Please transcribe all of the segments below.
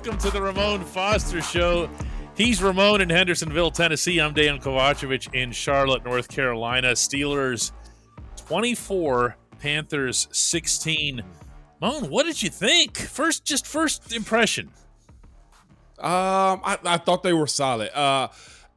welcome to the Ramon Foster Show. He's Ramon in Hendersonville, Tennessee. I'm Dejan Kovacevic in Charlotte, North Carolina. Steelers 24, Panthers 16. Ramon, what did you think? First impression. I thought they were solid.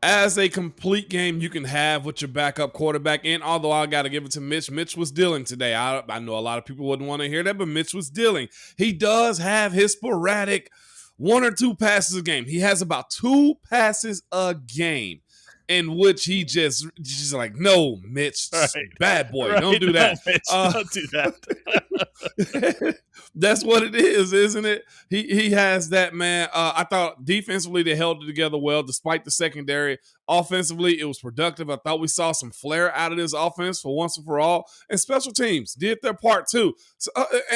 As a complete game you can have with your backup quarterback, and although I got to give it to Mitch, Mitch was dealing today. I know a lot of people wouldn't want to hear that, but Mitch was dealing. He does have his sporadic one or two passes a game. He has about 2 passes a game in which he just like, no, Mitch, right. Bad boy, right. Don't do that. No, Mitch, don't do that. That's what it is, isn't it? He has that, man. I thought defensively they held it together well despite the secondary. Offensively, it was productive. I thought we saw some flair out of this offense for once and for all. And special teams did their part too. So,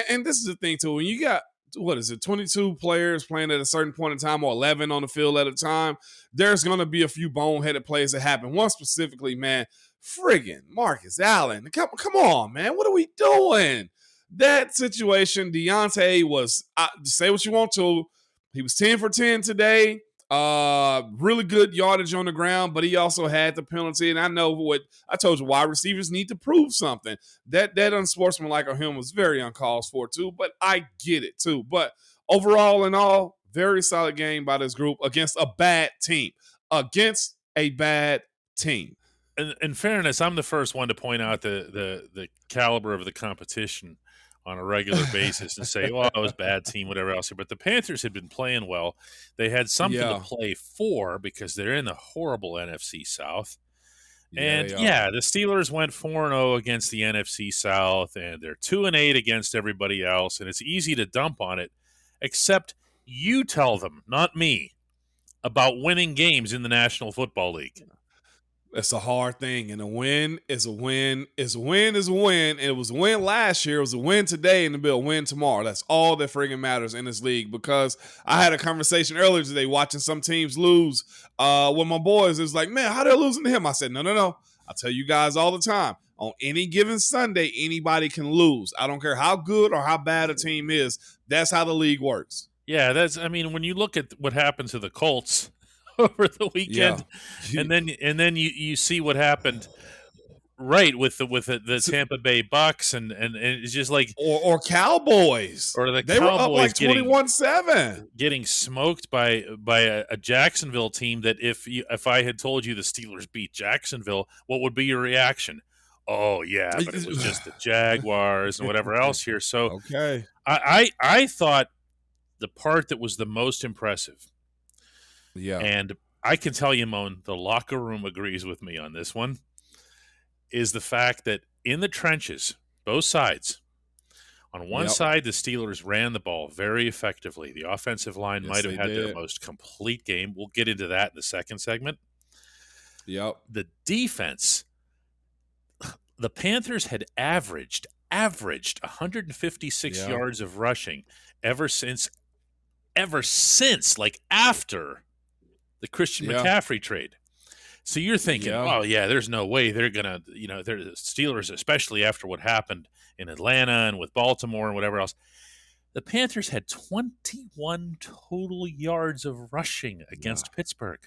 and this is the thing too. When you got, 22 players playing at a certain point in time, or 11 on the field at a time, there's going to be a few boneheaded plays that happen. One specifically, man, friggin' Marcus Allen. Come on, man. What are we doing? That situation, Deontay was, say what you want to, he was 10 for 10 today. Really good yardage on the ground, but he also had the penalty. And I know what I told you, wide receivers need to prove something. That unsportsmanlike of him was very uncalled for too, but I get it too. But overall in all, very solid game by this group against a bad team. In fairness, I'm the first one to point out the caliber of the competition on a regular basis and say, well, it was a bad team, whatever else. But the Panthers had been playing well. They had something to play for because they're in the horrible NFC South. And, the Steelers went 4-0 against the NFC South, and they're 2-8 against everybody else, and it's easy to dump on it, except you tell them, not me, about winning games in the National Football League. It's a hard thing, and a win is a win. Is a win is a win. And it was a win last year. It was a win today, and it'll be a win tomorrow. That's all that friggin' matters in this league. Because I had a conversation earlier today watching some teams lose with my boys. It was like, man, how they're losing to him? I said, no. I tell you guys all the time. On any given Sunday, anybody can lose. I don't care how good or how bad a team is. That's how the league works. Yeah, when you look at what happened to the Colts over the weekend, and then you see what happened, right, with the Tampa Bay Bucks, and it's just like or Cowboys, or they were up like 21-7, getting smoked by a Jacksonville team that if I had told you the Steelers beat Jacksonville, what would be your reaction? Oh yeah, but it was just the Jaguars and whatever else here. So okay, I thought the part that was the most impressive. Yeah. And I can tell you, Moan, the locker room agrees with me on this one, is the fact that in the trenches, both sides, on one side, the Steelers ran the ball very effectively. The offensive line might have had their most complete game. We'll get into that in the second segment. Yep. The defense, the Panthers had averaged 156 yards of rushing ever since, like after the Christian McCaffrey trade. So you're thinking, oh, yeah, there's no way they're going to, they're the Steelers, especially after what happened in Atlanta and with Baltimore and whatever else. The Panthers had 21 total yards of rushing against Pittsburgh.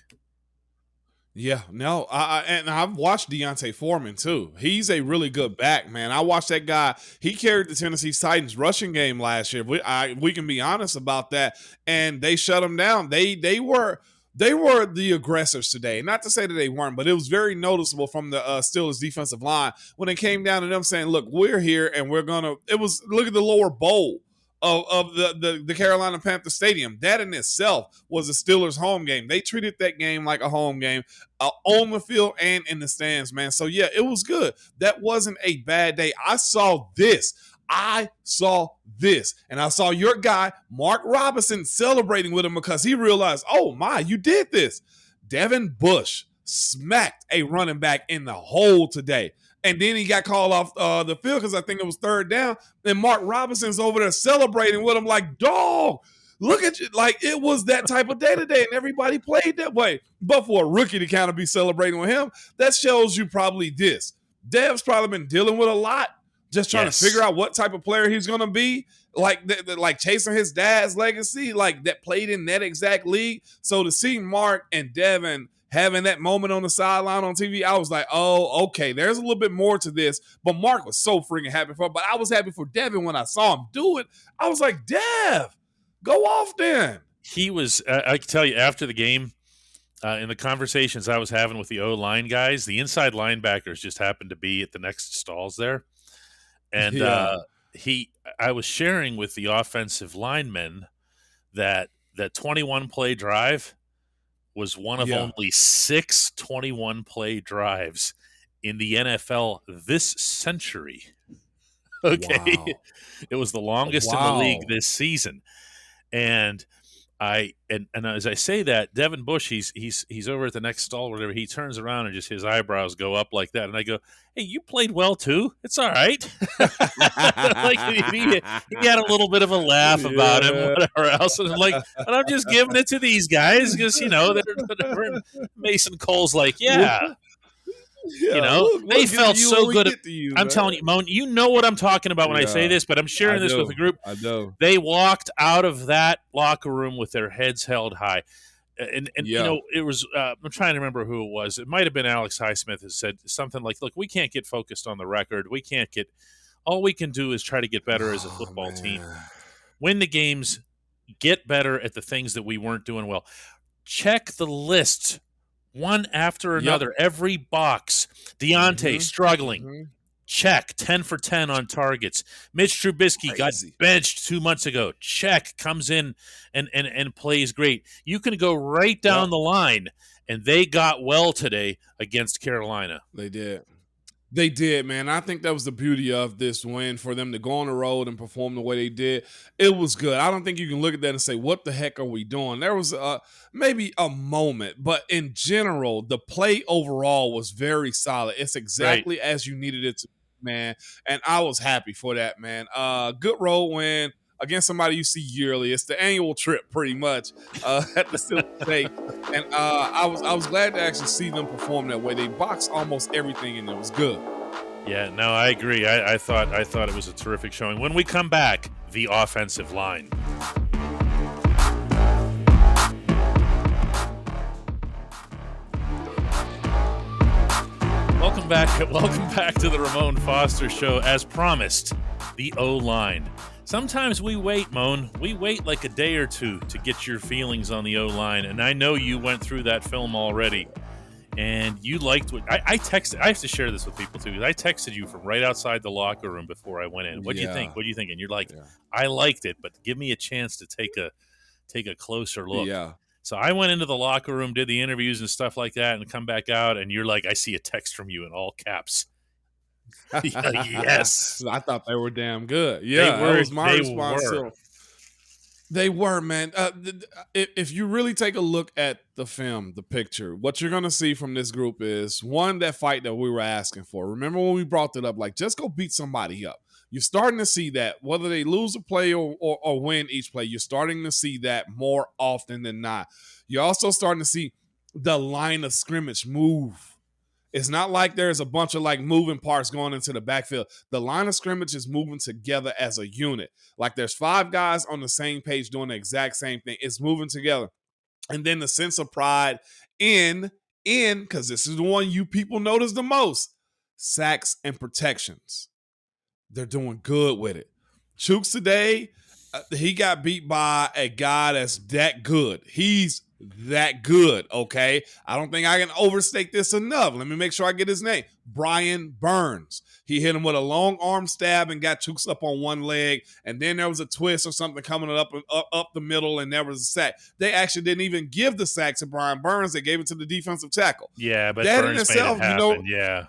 Yeah, no, and I've watched Deontay Foreman too. He's a really good back, man. I watched that guy. He carried the Tennessee Titans rushing game last year. We can be honest about that, and they shut him down. They were the aggressors today. Not to say that they weren't, but it was very noticeable from the Steelers defensive line when it came down to them saying, "Look, we're here, and we're gonna." It was look at the lower bowl of the Carolina Panthers Stadium. That in itself was a Steelers home game. They treated that game like a home game on the field and in the stands, man. So, yeah, it was good. That wasn't a bad day. I saw this. And I saw your guy, Mark Robinson, celebrating with him because he realized, oh, my, you did this. Devin Bush smacked a running back in the hole today. And then he got called off the field because I think it was third down. And Mark Robinson's over there celebrating with him like, dog, look at you. Like, it was that type of day today, and everybody played that way. But for a rookie to kind of be celebrating with him, that shows you probably this. Dev's probably been dealing with a lot just trying to figure out what type of player he's going to be, like chasing his dad's legacy, like that played in that exact league. So to see Mark and Devin having that moment on the sideline on TV, I was like, oh, okay, there's a little bit more to this. But Mark was so freaking happy for him. But I was happy for Devin when I saw him do it. I was like, Dev, go off then. He was, I can tell you, after the game, in the conversations I was having with the O-line guys, the inside linebackers just happened to be at the next stalls there. And I was sharing with the offensive linemen that 21-play drive was one of only 6 21-play drives in the NFL this century. Okay. Wow. It was the longest in the league this season. And as I say that, Devin Bush, he's over at the next stall, whatever. He turns around and just his eyebrows go up like that, and I go, "Hey, you played well too. It's all right." Like he had a little bit of a laugh about him, whatever else, and I'm just giving it to these guys because they're Mason Cole's like, they felt so good. I'm telling you, Moan, you know what I'm talking about when I say this, but I'm sharing this with the group. I know. They walked out of that locker room with their heads held high. And it was, I'm trying to remember who it was. It might have been Alex Highsmith who said something like, look, we can't get focused on the record. All we can do is try to get better as a football team. Win the games, get better at the things that we weren't doing well. Check the list. One after another, every box. Deontay struggling. Check. 10 for 10 on targets. Mitch Trubisky got benched 2 months ago. Check. Comes in and plays great. You can go right down the line, and they got well today against Carolina. They did. They did, man. I think that was the beauty of this win for them to go on the road and perform the way they did. It was good. I don't think you can look at that and say, what the heck are we doing? There was maybe a moment, but in general, the play overall was very solid. It's exactly as you needed it to be, man. And I was happy for that, man. Good road win against somebody you see yearly. It's the annual trip, pretty much, at the Steelers State. And I was glad to actually see them perform that way. They boxed almost everything, and it was good. Yeah, no, I agree. I thought it was a terrific showing. When we come back, the offensive line. Welcome back to the Ramon Foster Show. As promised, the O-line. Sometimes we wait, Moan. We wait like a day or two to get your feelings on the O-line, and I know you went through that film already, and you liked what I texted. I have to share this with people too, because I texted you from right outside the locker room before I went in. What do you think? What do you think? And you're like, I liked it, but give me a chance to take a closer look. Yeah. So I went into the locker room, did the interviews and stuff like that, and come back out, and you're like, I see a text from you in all caps. Yes. I thought they were damn good. Yeah, that was my response. They were, man. If you really take a look at the film, the picture, what you're going to see from this group is, one, that fight that we were asking for. Remember when we brought it up, like, just go beat somebody up. You're starting to see that. Whether they lose a play or win each play, you're starting to see that more often than not. You're also starting to see the line of scrimmage move. It's not like there's a bunch of like moving parts going into the backfield. The line of scrimmage is moving together as a unit. Like there's 5 guys on the same page doing the exact same thing. It's moving together. And then the sense of pride in, because this is the one you people notice the most, sacks and protections. They're doing good with it. Chooks today, he got beat by a guy that's that good. He's that good, okay? I don't think I can overstate this enough. Let me make sure I get his name. Brian Burns. He hit him with a long arm stab and got Chooks up on one leg, and then there was a twist or something coming up the middle, and there was a sack. They actually didn't even give the sack to Brian Burns. They gave it to the defensive tackle. Yeah, but that Burns in itself, made it happen. Yeah.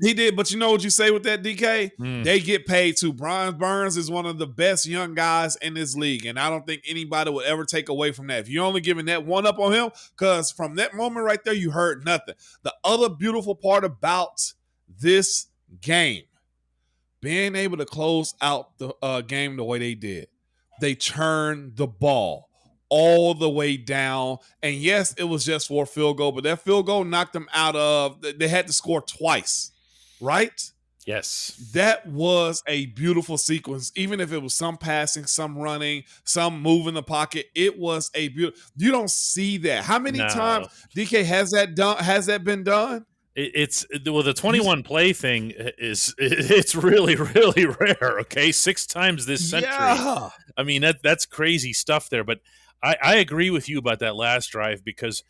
He did, but you know what you say with that, DK? They get paid too. Brian Burns is one of the best young guys in this league, and I don't think anybody would ever take away from that. If you're only giving that one up on him, because from that moment right there, you heard nothing. The other beautiful part about this game, being able to close out the game the way they did, they turned the ball all the way down. And yes, it was just for a field goal, but that field goal knocked them out of – they had to score twice. Right? Yes. That was a beautiful sequence. Even if it was some passing, some running, some moving the pocket, it was a beautiful. You don't see that. How many times, No. DK, has that done? Has that been done? It's well, the You, 21 play thing it's really really rare. Okay, 6 times this century. yeah, I mean that's crazy stuff there. But I agree with you about that last drive because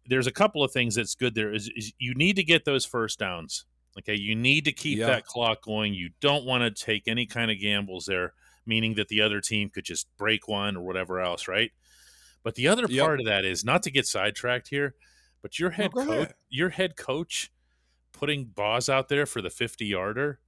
there's a couple of things that's good there. Is you need to get those first downs. Okay, you need to keep yeah, that clock going. You don't want to take any kind of gambles there, meaning that the other team could just break one or whatever else, right? But the other yep. part of that is not to get sidetracked here, but No, go ahead. your head coach putting Boz out there for the 50-yarder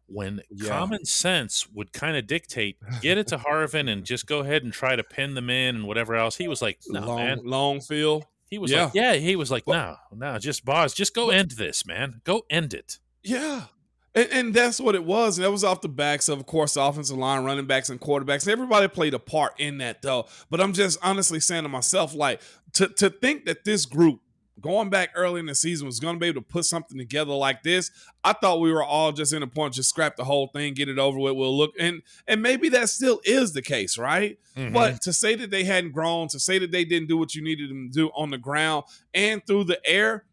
when Yeah, common sense would kind of dictate get it to Harvin and just go ahead and try to pin them in and whatever else. He was like, "No, man." long field. He was like, Yeah, "Yeah." He was like, but "No, no, just Boz, just go but end this, man. Go end it." yeah. And that's what it was. And that was off the backs of course, the offensive line, running backs, and quarterbacks. Everybody played a part in that, though. But I'm just honestly saying to myself, like, to think that this group, going back early in the season, was going to be able to put something together like this, I thought we were all just in a point, just scrap the whole thing, get it over with. We'll look. And maybe that still is the case, right? Mm-hmm. But to say that they hadn't grown, to say that they didn't do what you needed them to do on the ground and through the air,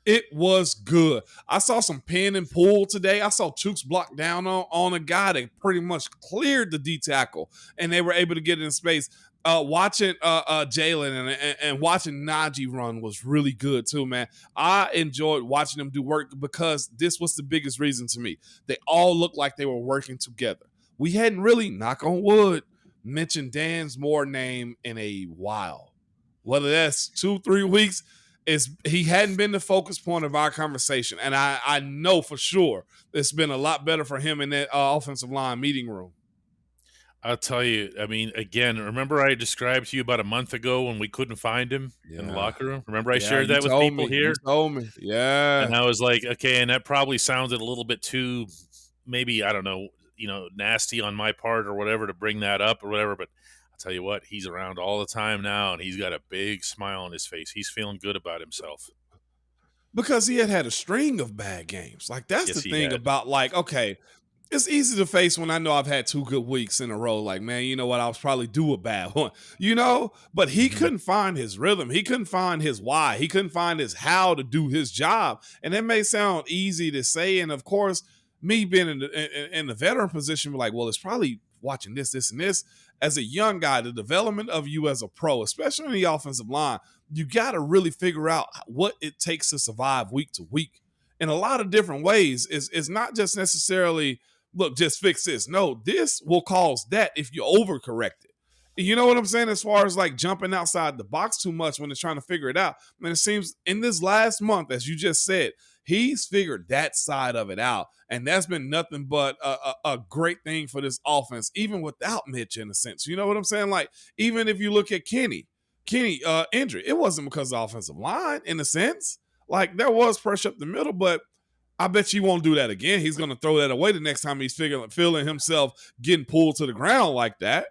it was good. I saw some pin and pull today. I saw Chooks block down on a guy that pretty much cleared the D tackle, and they were able to get in space. Watching Jalen and watching Najee run was really good too, man. I enjoyed watching them do work because this was the biggest reason to me. They all looked like they were working together. We hadn't really, knock on wood, mentioned Dan's Moore name in a while. Whether that's 2-3 weeks, he hadn't been the focus point of our conversation. And I know for sure it's been a lot better for him in that offensive line meeting room. I'll tell you, I mean, again, remember I described to you about a month ago when we couldn't find him in the locker room? Remember I shared that with people here? You told me. Yeah. And I was like, okay, and that probably sounded a little bit too, maybe, I don't know, nasty on my part or whatever to bring that up or whatever. But I'll tell you what, he's around all the time now, and he's got a big smile on his face. He's feeling good about himself. Because he had a string of bad games. Like, that's Yes, the he thing had. about, like, okay, it's easy to face when I know I've had 2 good weeks in a row. Like, man, you know what? I was probably due a bad one, But he Mhm. couldn't find his rhythm. He couldn't find his why. He couldn't find his how to do his job. And it may sound easy to say. And of course, me being in the veteran position, we're like, well, it's probably watching this, this, and this. As a young guy, the development of you as a pro, especially in the offensive line, you got to really figure out what it takes to survive week to week in a lot of different ways. Is not just necessarily, look, just fix this. No, this will cause that if you overcorrect it. You know what I'm saying? As far as like jumping outside the box too much when they're trying to figure it out. I mean, it seems in this last month, as you just said, he's figured that side of it out. And that's been nothing but a great thing for this offense, even without Mitch in a sense. You know what I'm saying? Like, even if you look at Kenny injury, it wasn't because of the offensive line in a sense. Like, there was pressure up the middle, but I bet you won't do that again. He's going to throw that away the next time he's feeling himself getting pulled to the ground like that.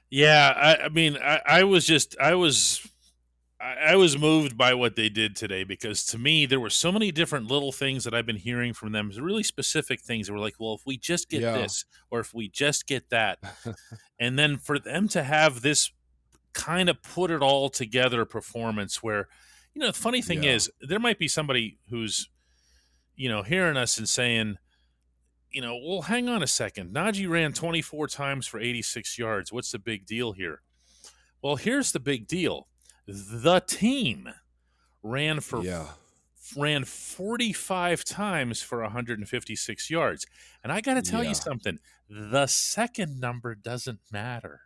Yeah, I mean, I was moved by what they did today because to me there were so many different little things that I've been hearing from them, really specific things that were like, well, if we just get Yeah. this or if we just get that, and then for them to have this kind of put it all together performance where, the funny thing Yeah. is there might be somebody who's, hearing us and saying, well, hang on a second. Najee ran 24 times for 86 yards. What's the big deal here? Well, here's the big deal. The team ran 45 times for 156 yards. And I got to tell you something. The second number doesn't matter.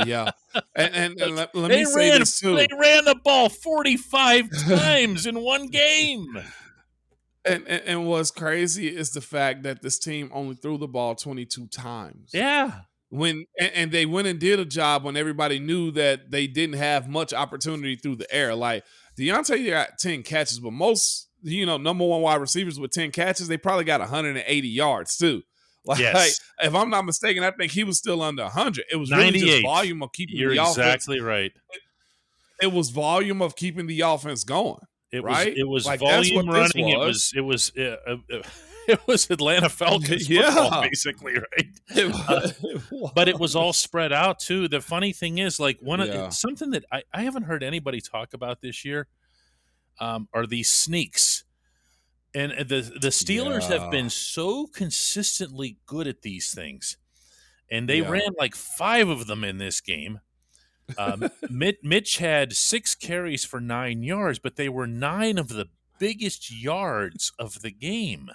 Yeah. And let me say this too. They ran the ball 45 times in one game. And what's crazy is the fact that this team only threw the ball 22 times. Yeah. And they went and did a job when everybody knew that they didn't have much opportunity through the air. Like, Deontay got 10 catches, but most, number one wide receivers with 10 catches, they probably got 180 yards too. Like, yes. If I'm not mistaken, I think he was still under 100. It was really just volume of keeping the offense. You're exactly right. It was volume of keeping the offense going. right? it was Like that's volume what this running. was. It was Atlanta Falcons football, Yeah, basically, right? it Uh, was. It but it was all was. spread out too. The funny thing is, like Yeah, something that I haven't heard anybody talk about this year are these sneaks. And the Steelers have yeah, been so consistently good at these things, and they yeah. ran like 5 of them in this game. Mitch had 6 carries for 9 yards, but they were 9 of the biggest yards of the game,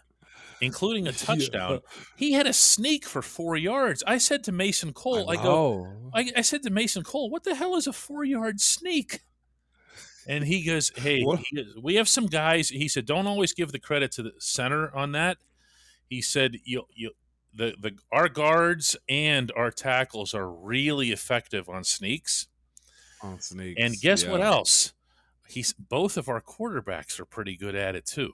including a Yeah. touchdown. He had a sneak for 4 yards. I said to Mason I Cole, know. I said to Mason Cole, what the hell is a 4-yard sneak? And he goes, hey, What? we have some guys. He said, don't always give the credit to the center on that. He said, our guards and our tackles are really effective on sneaks. On And sneaks, guess what yeah. else? Both of our quarterbacks are pretty good at it too.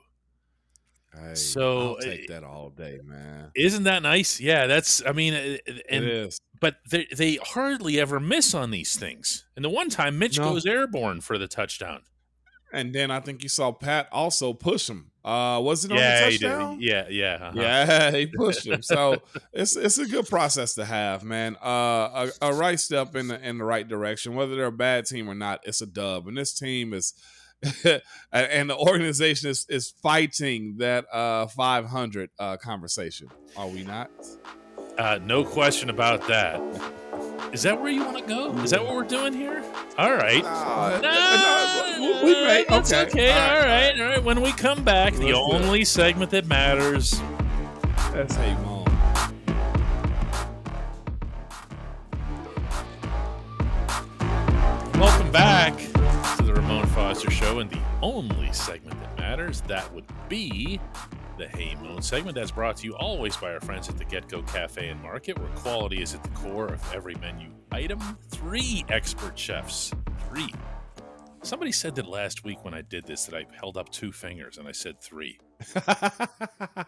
Hey, I'll So take that all day, man. isn't that nice? Yeah, that's. I mean, It and is. but they hardly ever miss on these things. And the one time Mitch No. goes airborne for the touchdown. And then I think you saw Pat also push him. Was it on the Yeah, he did. touchdown? Yeah. Yeah, he pushed him. So it's a good process to have, man. A right step in the right direction. Whether they're a bad team or not, it's a dub. And this team is, and the organization is fighting that 500 conversation. Are we not? No question about that. Is that where you want to go? Is that what we're doing here? All right. No, we may. That's okay. All right. right. When we come back, the Let's do it. only segment that matters. That's how you moan. Welcome back to the Ramon Foster Show, and the only segment that matters, that would be the Hey Moon segment. That's brought to you always by our friends at the Get-Go Cafe and Market, where quality is at the core of every menu item. 3 expert chefs. 3. Somebody said that last week when I did this that I held up 2 fingers, and I said 3.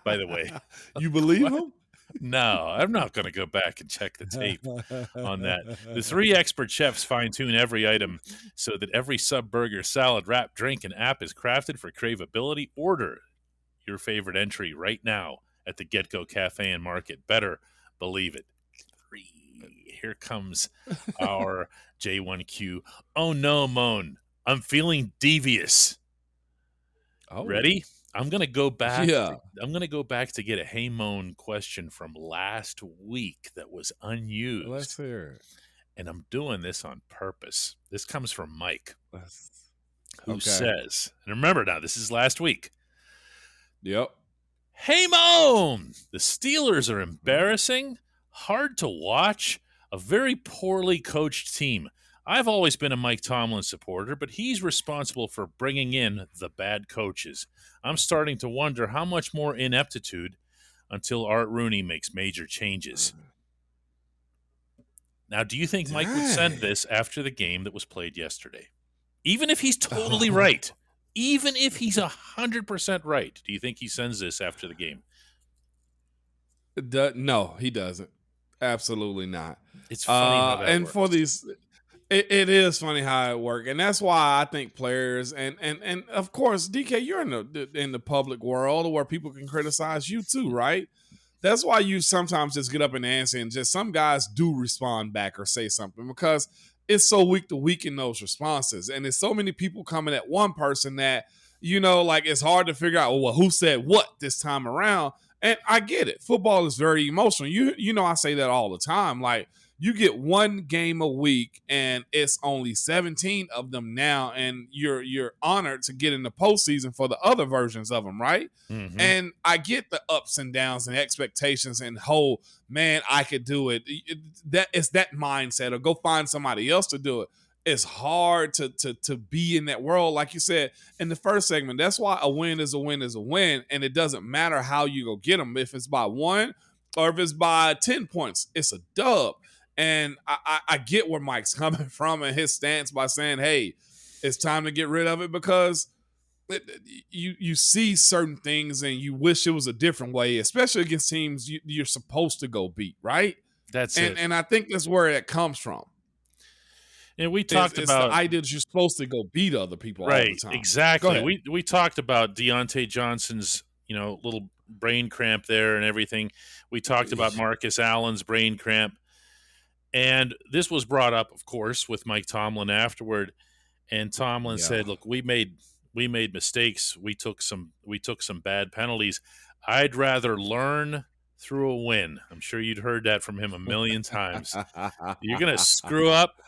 By the way. You believe him? No, I'm not going to go back and check the tape on that. The 3 expert chefs fine-tune every item so that every sub, burger, salad, wrap, drink, and app is crafted for craveability. Order your favorite entry right now at the Get-Go Cafe and Market. Better believe it. 3. Here comes our J1Q. Oh no, Moan. I'm feeling devious. Oh. Ready? I'm gonna go back. Yeah. I'm gonna go back to get a Hey Moan question from last week that was unused. Let's hear it. And I'm doing this on purpose. This comes from Mike, who Okay. says, and remember now, this is last week. Yep. Hey Moan! The Steelers are embarrassing, hard to watch, a very poorly coached team. I've always been a Mike Tomlin supporter, but he's responsible for bringing in the bad coaches. I'm starting to wonder how much more ineptitude until Art Rooney makes major changes. Now, do you think Mike would send this after the game that was played yesterday? Even if he's totally right. Even if he's 100% right, do you think he sends this after the game? No, he doesn't. Absolutely not. It's funny how that and works. for these, it is funny how it works, and that's why I think players and of course, DK, you're in the public world where people can criticize you too, right? That's why you sometimes just get up and answer, and just some guys do respond back or say something because it's so weak to weaken those responses, and there's so many people coming at one person that like it's hard to figure out well who said what this time around. And I get it. Football is very emotional. You know I say that all the time. Like you get one game a week, and it's only 17 of them now, and you're honored to get in the postseason for the other versions of them, right? Mm-hmm. And I get the ups and downs and expectations and man, I could do it. It's that mindset, or go find somebody else to do it. It's hard to be in that world, like you said in the first segment. That's why a win is a win is a win, and it doesn't matter how you go get them. If it's by 1 or if it's by 10 points, it's a dub. And I get where Mike's coming from and his stance by saying, hey, it's time to get rid of it because you see certain things and you wish it was a different way, especially against teams you're supposed to go beat, right? That's it. And I think that's where it comes from. And we talked It's the about idea that you're supposed to go beat other people all the right, time. Go exactly. ahead. We talked about Deontay Johnson's, little brain cramp there and everything. We talked about Marcus Allen's brain cramp. And this was brought up, of course, with Mike Tomlin afterward. And Tomlin Yeah. said, "Look, we made mistakes. We took some bad penalties. I'd rather learn through a win." I'm sure you'd heard that from him a million times. You're gonna screw up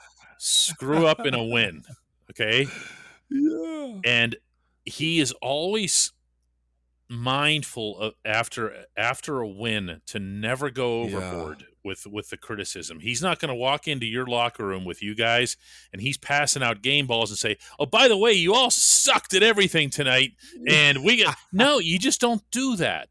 in a win, okay? Yeah. And he is always mindful of after a win to never go Yeah. overboard with the criticism. He's not going to walk into your locker room with you guys and he's passing out game balls and say, "Oh, by the way, you all sucked at everything tonight and we get." No, you just don't do that.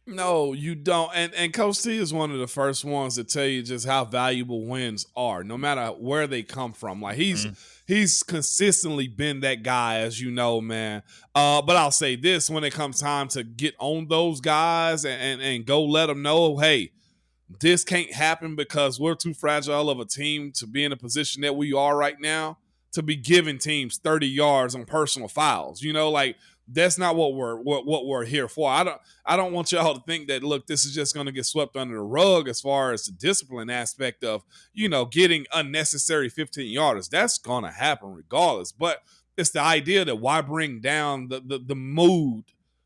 No, you don't. And Coach T is one of the first ones to tell you just how valuable wins are, no matter where they come from. Like Mhm. he's consistently been that guy, as you know, man. But I'll say this: when it comes time to get on those guys and go let them know, hey, this can't happen because we're too fragile of a team to be in a position that we are right now to be giving teams 30 yards on personal fouls. Like that's not what we're here for. I don't want y'all to think that look, this is just going to get swept under the rug as far as the discipline aspect of, getting unnecessary 15 yarders. That's going to happen regardless. But it's the idea that why bring down the mood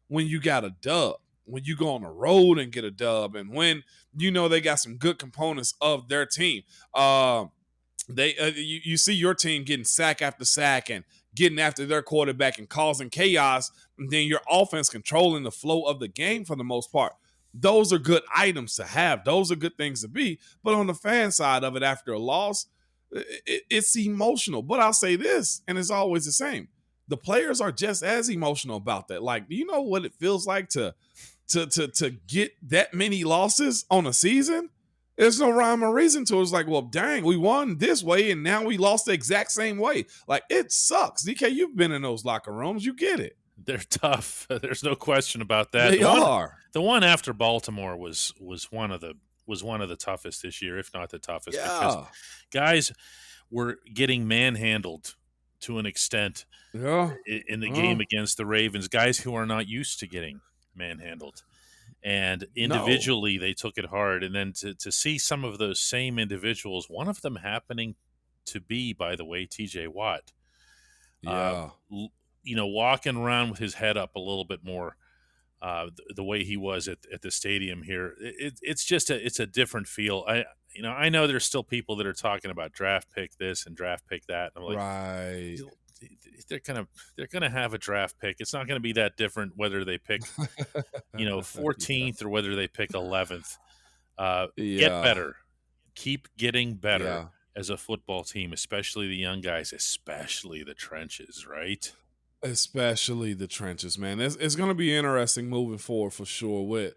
when you got a dub, when you go on the road and get a dub, and when they got some good components of their team. You see your team getting sack after sack and getting after their quarterback and causing chaos, and then your offense controlling the flow of the game for the most part. Those are good items to have. Those are good things to be. But on the fan side of it, after a loss, it's emotional. But I'll say this, and it's always the same. The players are just as emotional about that. Like, do you know what it feels like to get that many losses on a season? There's no rhyme or reason to it. It's like, well, dang, we won this way and now we lost the exact same way. Like, it sucks. DK, you've been in those locker rooms. You get it. They're tough. There's no question about that. They are. The one after Baltimore was one of the toughest this year, if not the toughest, because Yeah. guys were getting manhandled to an extent Yeah. in the game against the Ravens, guys who are not used to getting manhandled. And No. individually, they took it hard. And then to see some of those same individuals, one of them happening to be, by the way, TJ Watt, uh, Yeah. walking around with his head up a little bit more, the way he was at the stadium here. It's just it's a different feel. I know there's still people that are talking about draft pick this and draft pick that. And I'm like, Right. they're gonna have a draft pick. It's not gonna be that different whether they pick 14th or whether they pick 11th. Get Yeah. better. Keep getting better Yeah. as a football team, especially the young guys, especially the trenches, right? Especially the trenches, man. It's going to be interesting moving forward for sure with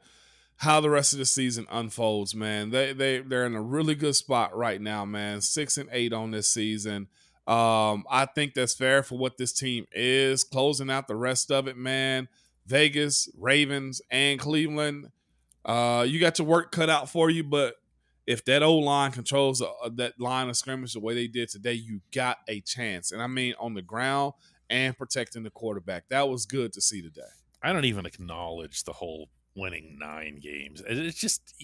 how the rest of the season unfolds, man. They're in a really good spot right now, man. 6-8 on this season. I think that's fair for what this team is. Closing out the rest of it, man. Vegas, Ravens, and Cleveland. You got your work cut out for you, but if that O line controls that line of scrimmage the way they did today, you got a chance. And I mean, on the ground and protecting the quarterback. That was good to see today. I don't even acknowledge the whole winning 9 games. It's just,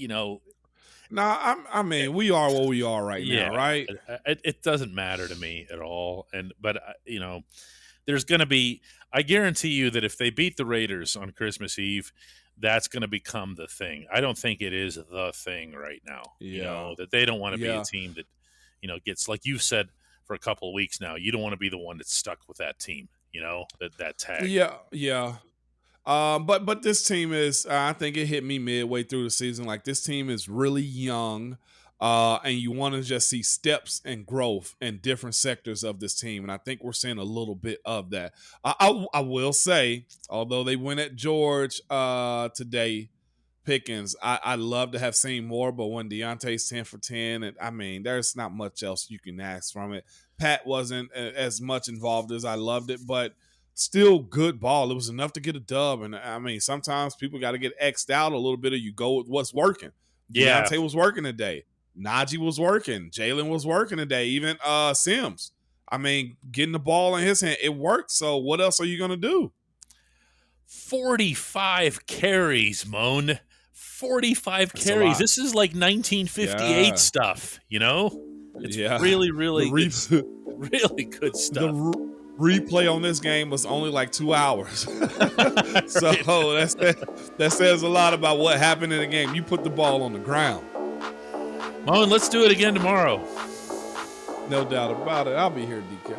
Nah, I mean, we are where we are right yeah, now, right? it doesn't matter to me at all. But there's going to be. I guarantee you that if they beat the Raiders on Christmas Eve, that's going to become the thing. I don't think it is the thing right now. Yeah. That they don't want to be a Yeah. team that gets, like you've said for a couple of weeks now. You don't want to be the one that's stuck with that team. That tag. Yeah. Yeah. But this team is, I think it hit me midway through the season. Like, this team is really young, and you want to just see steps and growth in different sectors of this team. And I think we're seeing a little bit of that. I will say, although they went at George today, Pickens, I'd love to have seen more, but when Deontay's 10 for 10, and I mean, there's not much else you can ask from it. Pat wasn't as much involved as I loved it, but still good ball. It was enough to get a dub. And I mean, sometimes people got to get X'd out a little bit, or you go with what's working. Yeah, Deontay was working today. Najee was working. Jalen was working today. Even Sims. I mean, getting the ball in his hand, it worked. So what else are you going to do? 45 carries, Moan. 45 That's carries. This is like 1958 stuff, you know? It's really, really good, really good stuff. The replay on this game was only like 2 hours. So that says a lot about what happened in the game. You put the ball on the ground. Moan, let's do it again tomorrow. No doubt about it. I'll be here, DK.